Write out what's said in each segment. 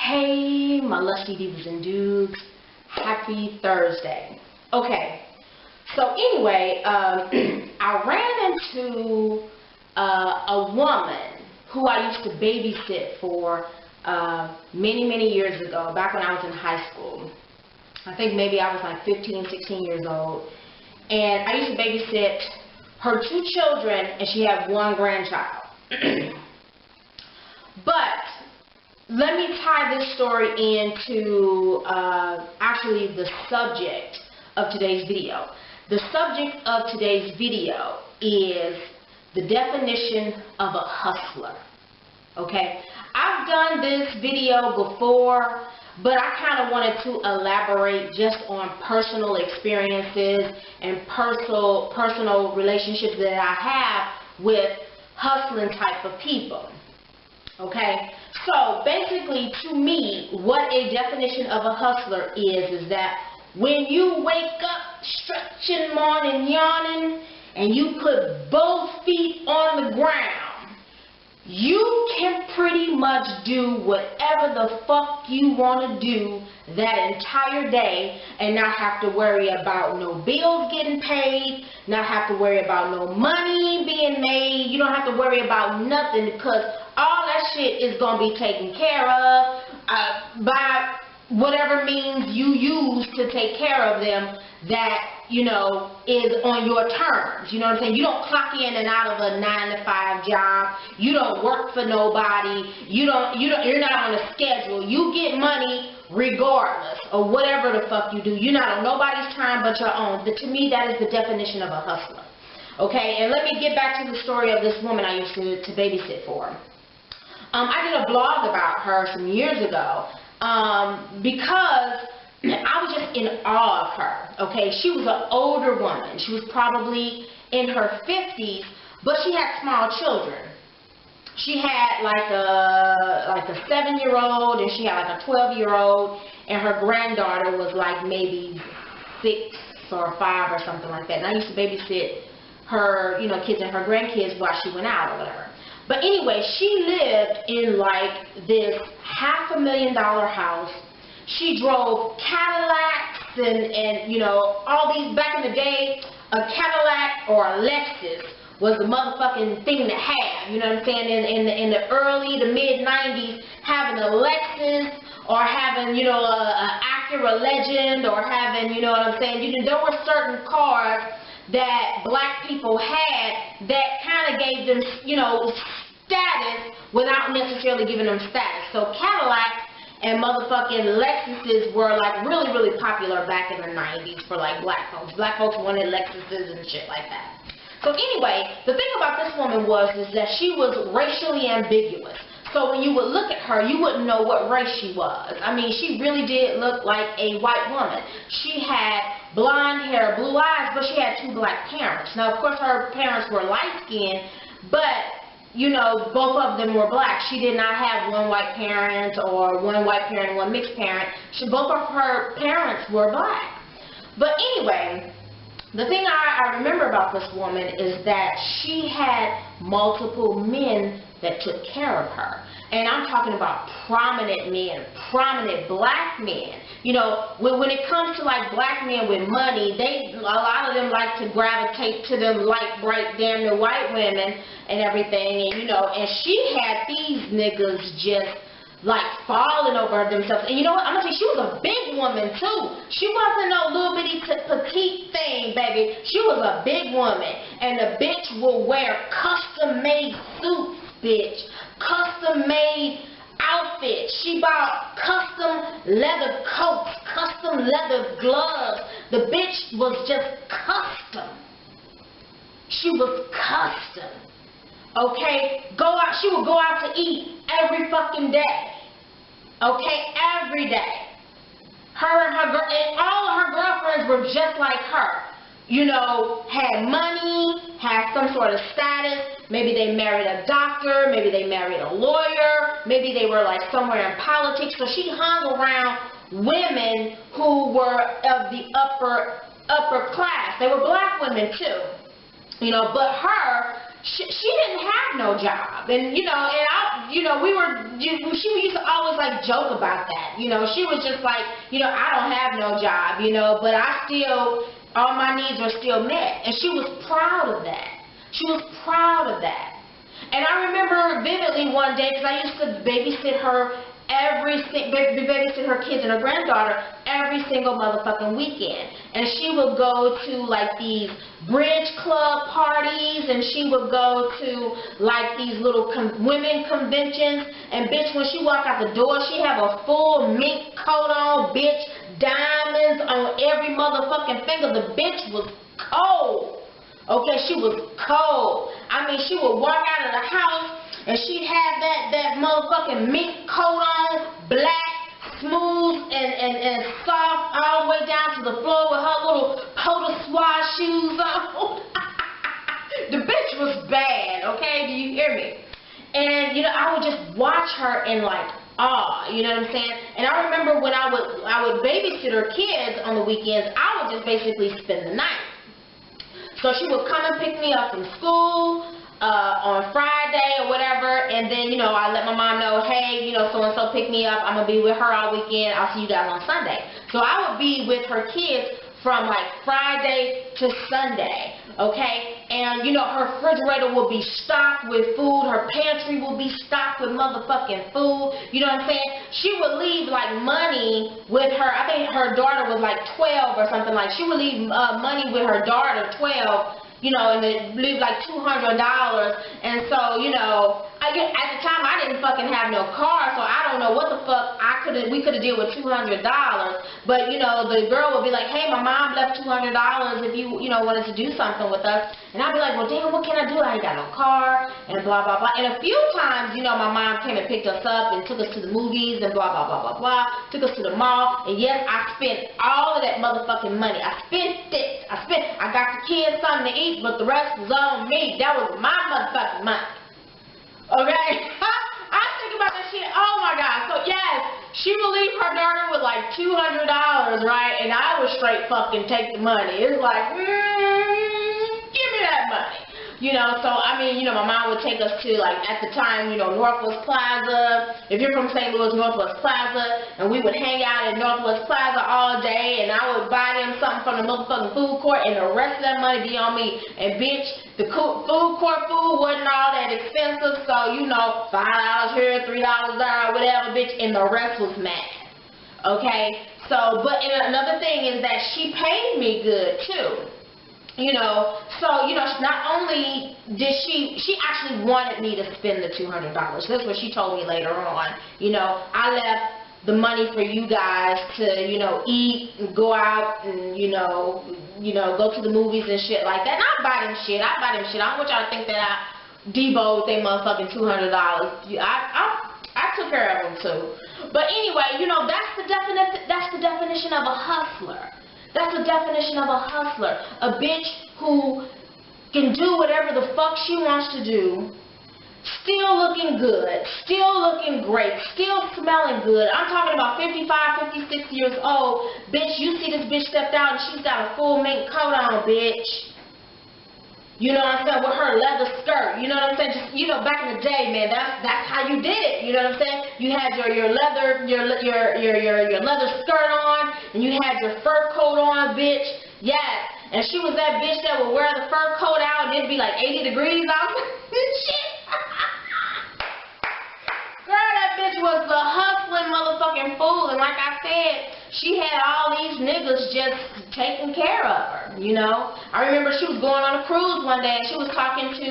Hey, my lusty divas and dudes. Happy Thursday. Okay, so anyway, I ran into a woman who I used to babysit for many years ago, back when I was in high school. I think maybe I was like 15, 16 years old. And I used to babysit her 2 children, and she had 1 grandchild. But let me tie this story into actually the subject of today's video. The subject of today's video is the definition of a hustler. Okay, I've done this video before, but I kind of wanted to elaborate just on personal experiences and personal relationships that I have with hustling type of people. Okay, so basically, to me, what a definition of a hustler is that when you wake up stretching, morning, yawning, and you put both feet on the ground, you can pretty much do whatever the fuck you want to do that entire day and not have to worry about no bills getting paid, not have to worry about no money being made. You don't have to worry about nothing, because all that shit is going to be taken care of by whatever means you use to take care of them that, you know, is on your terms. You know what I'm saying? You don't clock in and out of a 9-to-5 job. You don't work for nobody. You're not on a schedule. You get money regardless of whatever the fuck you do. You're not on nobody's time but your own. But to me, that is the definition of a hustler. Okay, and let me get back to the story of this woman I used to babysit for. I did a blog about her some years ago because I was just in awe of her. Okay, she was an older woman. She was probably in her 50s, but she had small children. She had like a 7-year-old, and she had like a 12-year-old, and her granddaughter was like maybe 6 or 5 or something like that. And I used to babysit her, you know, kids and her grandkids while she went out or whatever. But anyway, she lived in like this $500,000 house. She drove Cadillacs and you know, all these, back in the day, a Cadillac or a Lexus was the motherfucking thing to have. You know what I'm saying? In the early to mid 90s, having a Lexus or having, you know, a Acura Legend, or having, you know what I'm saying? There were certain cars that black people had that kind of gave them, you know, status without necessarily giving them status. So Cadillacs and motherfucking Lexuses were like really popular back in the 90s for like black folks. Black folks wanted Lexuses and shit like that. So anyway, the thing about this woman is that she was racially ambiguous. So when you would look at her, you wouldn't know what race she was. I mean, she really did look like a white woman. She had blonde hair, blue eyes, but she had 2 black parents. Now, of course, her parents were light-skinned, but, you know, both of them were black. She did not have 1 white parent or 1 white parent and 1 mixed parent. Both of her parents were black. But anyway, the thing I remember about this woman is that she had multiple men that took care of her. And I'm talking about prominent men, prominent black men. You know, when it comes to like black men with money, a lot of them like to gravitate to them light, bright, damn near white women and everything. And, you know, and she had these niggas just like falling over themselves. And you know what? I'm gonna say, she was a big woman too. She wasn't no little bitty petite thing, baby. She was a big woman. And the bitch will wear custom-made suits, bitch. Custom-made outfits. She bought custom leather coats, custom leather gloves. The bitch was just custom. She was custom. Okay? She would go out to eat every fucking day. Okay? Every day. Her and all of her girlfriends were just like her. You know, had money, had some sort of status. Maybe they married a doctor, maybe they married a lawyer, maybe they were like somewhere in politics. So she hung around women who were of the upper class. They were black women too. You know, but her, she didn't have no job, and you know, and she used to always like joke about that. You know, she was just like, you know, I don't have no job, you know, but I still, all my needs are still met, and she was proud of that. She was proud of that. And I remember vividly one day, because I used to babysit her babysit her kids and her granddaughter every single motherfucking weekend. And she would go to like these bridge club parties, and she would go to like these little women conventions. And bitch, when she walked out the door, she had a full mink coat on, bitch, diamonds on every motherfucking finger. The bitch was cold. Okay, she was cold. I mean, she would walk out of the house and she'd have that motherfucking mink coat on, black, smooth, and soft all the way down to the floor with her little Coda Swat shoes on. The bitch was bad, okay? Do you hear me? And, you know, I would just watch her in, like, awe, you know what I'm saying? And I remember when I would babysit her kids on the weekends, I would just basically spend the night. So she would come and pick me up from school on Friday or whatever, and then, you know, I let my mom know, hey, you know, so-and-so picked me up. I'm going to be with her all weekend. I'll see you guys on Sunday. So I would be with her kids from, like, Friday to Sunday, okay? And, you know, her refrigerator will be stocked with food. Her pantry will be stocked with motherfucking food. You know what I'm saying? She would leave, like, money with her. I think her daughter was, like, 12 or something. Like, she would leave money with her daughter, 12, you know, and it leave like $200. And so, you know, at the time I didn't fucking have no car, so I don't know what the fuck we could have did with $200. But, you know, the girl would be like, hey, my mom left $200 if you know, wanted to do something with us. And I'd be like, well, damn, what can I do? I ain't got no car, and blah, blah, blah. And a few times, you know, my mom came and picked us up and took us to the movies and blah, blah, blah, blah, blah. Took us to the mall. And yes, I spent all of that motherfucking money. I spent it. I got the kids something to eat, but the rest was on me. That was my motherfucking money. Okay? I think about that shit. Oh my God. So yes, she would leave her daughter with like $200, right? And I would straight fucking take the money. It's like, give me that money. You know, so, I mean, you know, my mom would take us to, like, at the time, you know, Northwest Plaza. If you're from St. Louis, Northwest Plaza. And we would hang out at Northwest Plaza all day. And I would buy them something from the motherfucking food court. And the rest of that money be on me. And, bitch, the food court food wasn't all that expensive. So, you know, $5 here, $3 there, whatever, bitch. And the rest was mad. Okay? So, but another thing is that she paid me good, too. You know, so, you know, not only did she actually wanted me to spend the $200. That's what she told me later on. You know, I left the money for you guys to, you know, eat and go out and, you know, go to the movies and shit like that. And I buy them shit. I don't want y'all to think that I deboed they motherfucking $200. I took care of them too. But anyway, you know, that's the definition of a hustler. That's the definition of a hustler. A bitch who can do whatever the fuck she wants to do, still looking good, still looking great, still smelling good. I'm talking about 55, 56 years old. Bitch, you see this bitch stepped out and she's got a full mink coat on, bitch. You know what I'm saying? With her leather skirt. You know what I'm saying? Just, you know, back in the day, man, that's how you did it. You know what I'm saying? You had your leather skirt on, and you had your fur coat on, bitch. Yes. And she was that bitch that would wear the fur coat out and it'd be like 80 degrees out. Shit. Girl, that bitch was the hustling motherfucking fool. And like I said, she had all these niggas just taking care of her, you know. I remember she was going on a cruise one day and she was talking to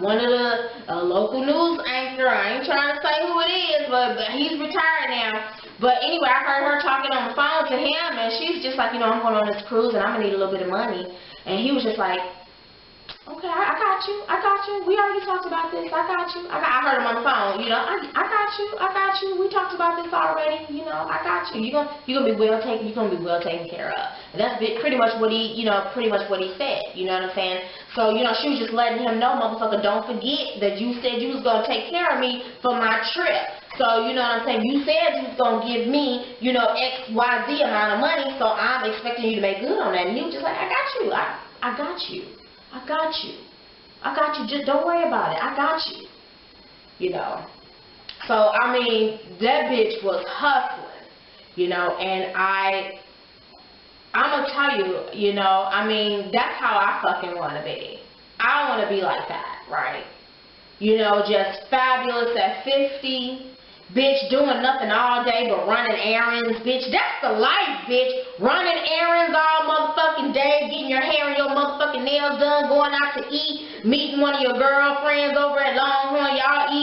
one of the local news anchor. I ain't trying to say who it is, but he's retired now. But anyway, I heard her talking on the phone to him, and she's just like, you know, I'm going on this cruise and I'm going to need a little bit of money. And he was just like, okay, I got you. We already talked about this. I got you. I heard him on the phone, you know. I got you. We talked about this already, you know. I got you. You're gonna be well taken care of. And that's pretty much what he, you know, said. You know what I'm saying? So, you know, she was just letting him know, motherfucker, don't forget that you said you was gonna take care of me for my trip. So, you know what I'm saying? You said you was gonna give me, you know, X, Y, Z amount of money. So I'm expecting you to make good on that. And he was just like, I got you. I got you. I got you. Just don't worry about it. I got you. You know. So, I mean, that bitch was hustling, you know, and I'm going to tell you, you know, I mean, that's how I fucking want to be. I don't want to be like that, right? You know, just fabulous at 50. Bitch, doing nothing all day but running errands, bitch. That's the life, bitch. Running errands all motherfucking day, getting your hair and your motherfucking nails done, going out to eat, meeting one of your girlfriends over at Longhorn, y'all eat.